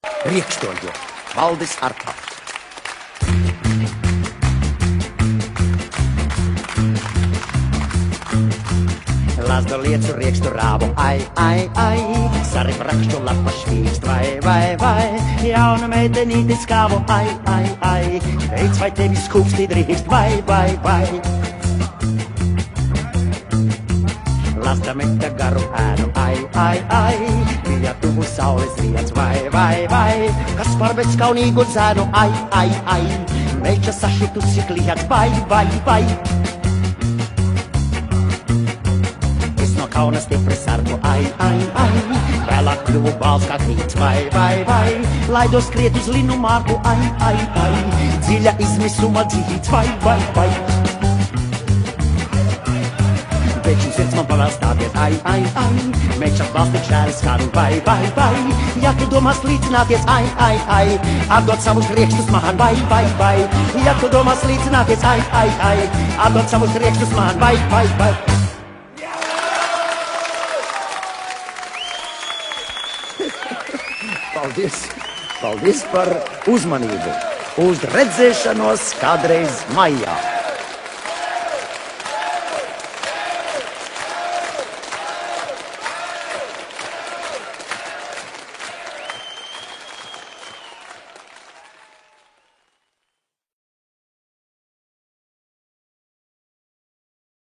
Riekštoļu Valdis Artavs. Lazdu liecu riekstu rāvu, ai, sari prakšķu lapa švīkst, vai, jauna meitenīti skāvu, ai, teic, vai tevi skūpsti drīkst, vai. Lazda meta garu ēnu, ai, bija tuvu saules riets, vai, kas par bezskaunīgu dzēnu, ai, meiča sašitusi kliets, vai. Kauna stipri sargu, ai, vēlāk kļuvu balss kā krīts, vai, laidos skriet uz linu mārku, ai, dziļa izmisuma dzīts, vai. Pēkšņi sirds man pavēl stāties, ai, meiča balsti čēri skanu, vai, ja tu domās līdzināties, ai, atdot savus riekštus man, vai, ja tu domās līdzināties, ai, atdot savus riekštus man, vai. Paldies par uzmanību. Uz redzēšanos kādreiz maijā.